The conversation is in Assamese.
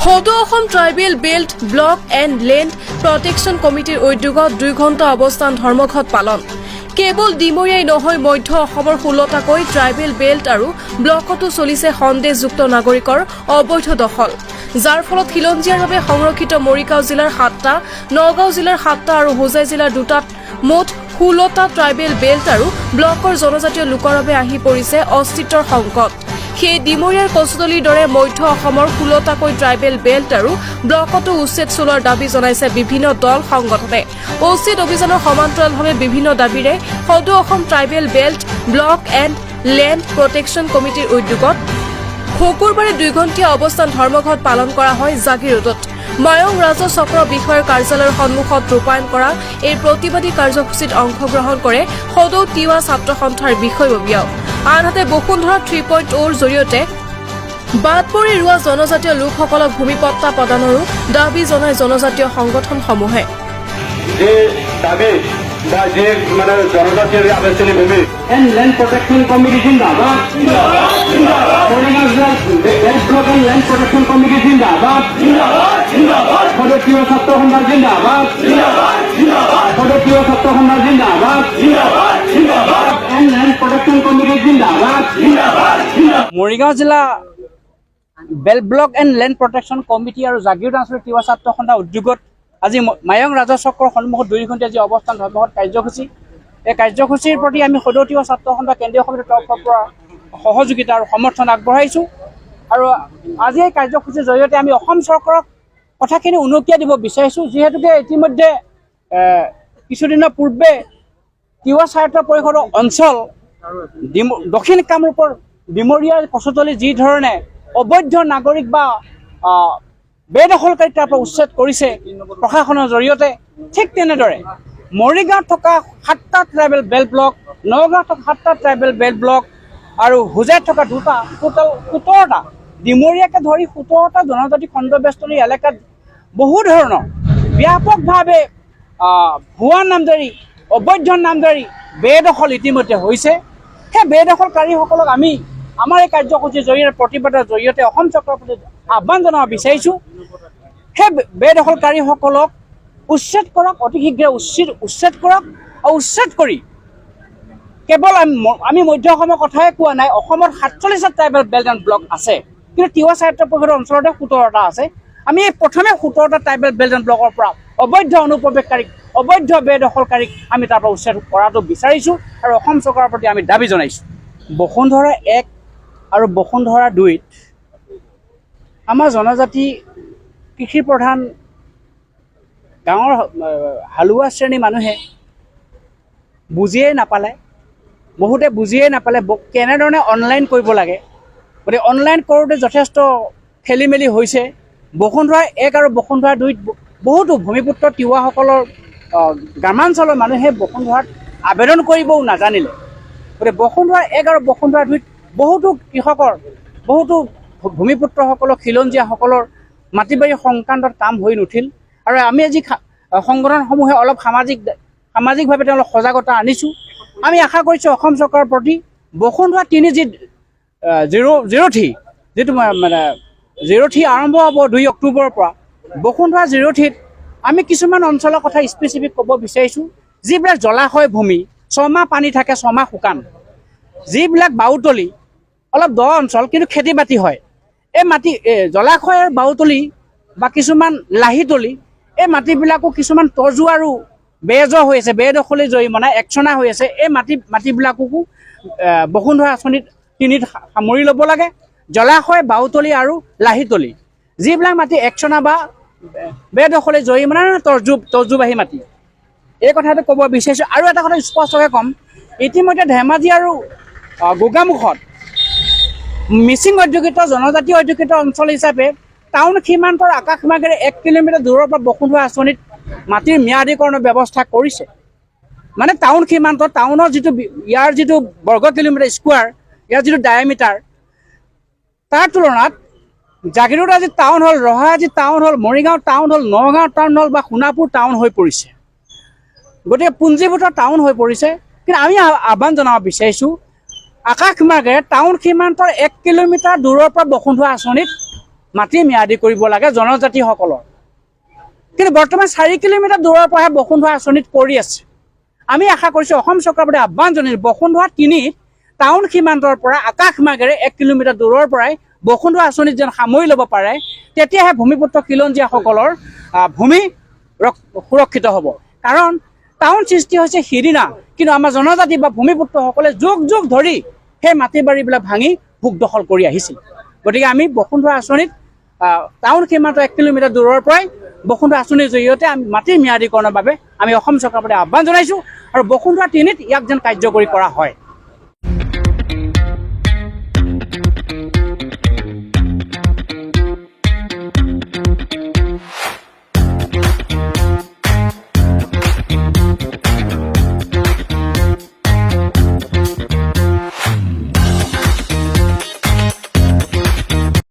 সদৌ Assam tribal belt block and land protection কমিটিৰ উদ্যোগত 2 ঘণ্টা অৱস্থান ধৰ্মঘট পালন। কেৱল ডিমৰীয়াই নহয় মধ্য অসমৰ 16টাকৈ ট্ৰাইবেল বেল্ট আৰু ব্লকতো চলিছে সন্দেহযুক্ত নাগৰিকৰ অবৈধ দখল, যাৰ ফলত খিলঞ্জীয়াৰভাৱে সংৰক্ষিত মৰিগাঁও জিলাৰ 7টা, নগাঁও জিলাৰ 7টা আৰু হোজাই জিলাৰ 2টাত মুঠ 16টা ট্ৰাইবেল বেল্ট আৰু ব্লকৰ জনজাতীয় লোকৰ বাবে আহি পৰিছে অস্তিত্বৰ সংকট। সেই ডিমৰীয়াৰ কচুতলিৰ দৰে মধ্য অসমৰ 16টাকৈ ট্ৰাইবেল বেল্ট আৰু ব্লকতো উচ্ছেদ চলোৱাৰ দাবী জনাইছে বিভিন্ন দল সংগঠনে। উচ্ছেদ অভিযানৰ সমান্তৰালভাৱে বিভিন্ন দাবীৰে সদৌ Assam tribal belt block and land protection কমিটিৰ উদ্যোগত শুকুৰবাৰে 2 ঘণ্টীয়া অৱস্থান ধৰ্মঘট পালন কৰা হয় জাগিৰোডত। মায়ং ৰাজহ চক্ৰ বিষয়াৰ কাৰ্যালয়ৰ সন্মুখত ৰূপায়ণ কৰা এই প্ৰতিবাদী কাৰ্যসূচীত অংশগ্ৰহণ কৰে সদৌ তিৱা ছাত্ৰ সন্থাৰ বিষয়ববীয়াও। আনহাতে বসুন্ধৰা 3.0ৰ জৰিয়তে বাদ পৰি ৰোৱা জনজাতীয় লোকসকলক ভূমিপট্টা প্ৰদানৰো দাবী জনায় জনজাতীয় সংগঠনসমূহে। জনজাতীয় আবেদনী ভূমি এণ্ড লেণ্ড প্ৰটেকশ্যন কমিটি জিন্দাবাদ, block and land protection committee জিন্দাবাদ, সদস্য ছাত্ৰ সন্থা জিন্দাবাদ, সদস্য ছাত্ৰ সন্থা জিন্দাবাদ, এণ্ড লেণ্ড প্ৰটেকশ্যন কমিটি জিন্দাবাদ। মৰিগাঁও জিলা belt block and land protection committee আৰু জাগিৰোড আঞ্চলিক তিৱা ছাত্ৰ সন্থা উদ্যোগত আজি মায়ং ৰাজহ চক্ৰৰ সন্মুখত 2 ঘণ্টীয়া যি অৱস্থান ধৰ্মঘট কাৰ্যসূচী, এই কাৰ্যসূচীৰ প্ৰতি আমি সদৌ তিৱা ছাত্ৰ সন্থা কেন্দ্ৰীয় সমিতিৰ তৰফৰ পৰা সহযোগিতা আৰু সমৰ্থন আগবঢ়াইছোঁ। আৰু আজি এই কাৰ্যসূচীৰ জৰিয়তে আমি অসম চৰকাৰক কথাখিনি উনুকিয়াই দিব বিচাৰিছোঁ, যিহেতুকে ইতিমধ্যে কিছুদিনৰ পূৰ্বে তিৱা স্বায়ত্ত পৰিষদৰ অঞ্চল দক্ষিণ কামৰূপৰ ডিমৰীয়াৰ কচুতলি যি ধৰণে অবৈধ নাগৰিক বা বেদখলকাৰী তাৰ পৰা উচ্ছেদ কৰিছে প্ৰশাসনৰ জৰিয়তে, ঠিক তেনেদৰে মৰিগাঁৱত থকা 7টা ট্ৰাইবেল বেল্ট ব্লক, নগাঁৱত থকা 7টা ট্ৰাইবেল বেল্ট ব্লক আৰু হোজাইত থকা 2টা, টোটেল 17টা ডিমৰীয়াকে ধৰি 17টা জনজাতি খণ্ডবেষ্টনী এলেকাত বহু ধৰণৰ ব্যাপকভাৱে ভুৱা নামজাৰি, অবৈধ নামজাৰি, বেদখল ইতিমধ্যে হৈছে। সেই বেদখলকাৰীসকলক আমি আমাৰ এই কাৰ্যসূচীৰ জৰিয়তে প্ৰতিবাদৰ জৰিয়তে অসম চৰকাৰৰ প্ৰতি আহ্বান জনাব বিচাৰিছোঁ, সেই বেদখলকাৰীসকলক উচ্ছেদ কৰক, অতি শীঘ্ৰে উচ্ছেদ কৰক। আৰু উচ্ছেদ কৰি কেৱল আমি মধ্য অসমৰ কথাই কোৱা নাই, অসমত 47টা ট্ৰাইবেল বেল্ট এণ্ড ব্লক আছে, কিন্তু তিৱা স্বায়ত্ত পৰিষদৰ অঞ্চলতে 17টা আছে। আমি প্ৰথমে 17টা ট্ৰাইবেল বেল্ট এণ্ড ব্লকৰ পৰা অবৈধ অনুপ্ৰৱেশকাৰীক, অবৈধ বেদখলকাৰীক আমি তাৰ পৰা উচ্ছেদ কৰাটো বিচাৰিছোঁ আৰু অসম চৰকাৰৰ প্ৰতি আমি দাবী জনাইছোঁ। বসুন্ধৰা 1 আৰু বসুন্ধৰা 2ত আমাৰ জনজাতি কৃষি প্ৰধান গাঁৱৰ হালোৱা শ্ৰেণীৰ মানুহে বুজিয়েই নাপালে, বহুতে বুজিয়েই নাপালে কেনেধৰণে অনলাইন কৰিব লাগে। গতিকে অনলাইন কৰোঁতে যথেষ্ট খেলি মেলি হৈছে। বসুন্ধৰা 1 আৰু বসুন্ধৰা 2ত বহুতো ভূমিপুত্ৰ তিৱাসকলৰ গ্ৰামাঞ্চলৰ মানুহে বসুন্ধৰাত আবেদন কৰিবও নাজানিলে। গতিকে বসুন্ধৰা 1 আৰু বসুন্ধৰা 2ত বহুতো কৃষকৰ, বহুতো ভূমিপুত্ৰসকলৰ, খিলঞ্জীয়াসকলৰ মাটি বাৰী সংক্ৰান্তত কাম হৈ নুঠিল। আৰু আমি আজি সংগঠনসমূহে অলপ সামাজিকভাৱে তেওঁলোক সজাগতা আনিছোঁ। আমি আশা কৰিছোঁ অসম চৰকাৰৰ প্ৰতি বসুন্ধৰা 3 যিটো মানে 03 আৰম্ভ হ'ব 2 অক্টোবৰৰ পৰা। বসুন্ধৰা 03ত আমি কিছুমান অঞ্চলৰ কথা স্পেচিফিক ক'ব বিচাৰিছোঁ, যিবিলাক জলাশয় ভূমি, 6 মাহ পানী থাকে, 6 মাহ শুকান, যিবিলাক বাউতলি অলপ দ অঞ্চল কিন্তু খেতি বাতি হয়, এই মাটি জলাশয়ৰ বাউতলি বা কিছুমান লাহিতলি, এই মাটিবিলাকো কিছুমান তজু আৰু বেজ হৈ আছে, বেদখলি জৰিমনা একচনা হৈ আছে। এই মাটিবিলাককো বসুন্ধৰা আঁচনিত 3ত সামৰি ল'ব লাগে। জলাশয়, বাউতলি আৰু লাহিতলি, যিবিলাক মাটি একচনা বা বেদখলি জৰিমনা তজুবাহী মাটি, এই কথাটো ক'ব বিচাৰিছোঁ। আৰু এটা কথা স্পষ্টকৈ ক'ম, ইতিমধ্যে ধেমাজি আৰু গোগামুখত মিচিং অধ্যুষিত, জনজাতীয় অধ্যুষিত অঞ্চল হিচাপে টাউন সীমান্তৰ আকাশমাৰ্গেৰে 1 কিলোমিটাৰ দূৰৰ পৰা বসুন্ধৰা আঁচনিত মাটিৰ ম্যাদীকৰণৰ ব্যৱস্থা কৰিছে। মানে টাউন সীমান্ত, টাউনৰ ইয়াৰ যিটো বৰ্গ কিলোমিটাৰ স্কোৱাৰ, ইয়াৰ যিটো ডায়ামিটাৰ, তাৰ তুলনাত জাগিৰোড আজি টাউন হ'ল, ৰহা আজি টাউন হ'ল, মৰিগাঁও টাউন হ'ল, নগাঁও টাউন হ'ল বা সোণাপুৰ টাউন হৈ পৰিছে। গতিকে পুঞ্জীভূত টাউন হৈ পৰিছে। কিন্তু আমি আহ্বান জনাব বিচাৰিছোঁ, আকাশমাৰ্গেৰে টাউন সীমান্তৰ 1 কিলোমিটাৰ দূৰৰ পৰা বসুন্ধৰা আঁচনিত মাটি ম্যাদি কৰিব লাগে জনজাতিসকলৰ। কিন্তু বৰ্তমান 4 কিলোমিটাৰ দূৰৰ পৰাহে বসুন্ধৰা আঁচনিত পৰি আছে। আমি আশা কৰিছোঁ অসম চৰকাৰৰ প্ৰতি আহ্বান জনাইছোঁ বসুন্ধৰা 3 টাউন সীমান্তৰ পৰা আকাশ মাৰ্গেৰে 1 কিলোমিটাৰ দূৰৰ পৰাই বসুন্ধৰা আঁচনিত যেন সামৰি ল'ব পাৰে, তেতিয়াহে ভূমিপুত্ৰ খিলঞ্জীয়াসকলৰ ভূমি সুৰক্ষিত হ'ব। কাৰণ টাউন সৃষ্টি হৈছে সিদিনা, কিন্তু আমাৰ জনজাতি বা ভূমিপুত্ৰসকলে যুগ যুগ ধৰি সেই মাটি বাৰীবিলাক ভাঙি ভোগ দখল কৰি আহিছিল। গতিকে আমি বসুন্ধৰা আঁচনিত টাউন সীমান্তৰ 1 কিলোমিটাৰ দূৰৰ পৰাই বসুন্ধৰা আঁচনিৰ জৰিয়তে আমি মাটিৰ ম্যাদীকৰণৰ বাবে আমি অসম চৰকাৰৰ প্ৰতি আহ্বান জনাইছোঁ আৰু বসুন্ধৰা 3ত ইয়াক যেন কাৰ্যকৰী কৰা হয়।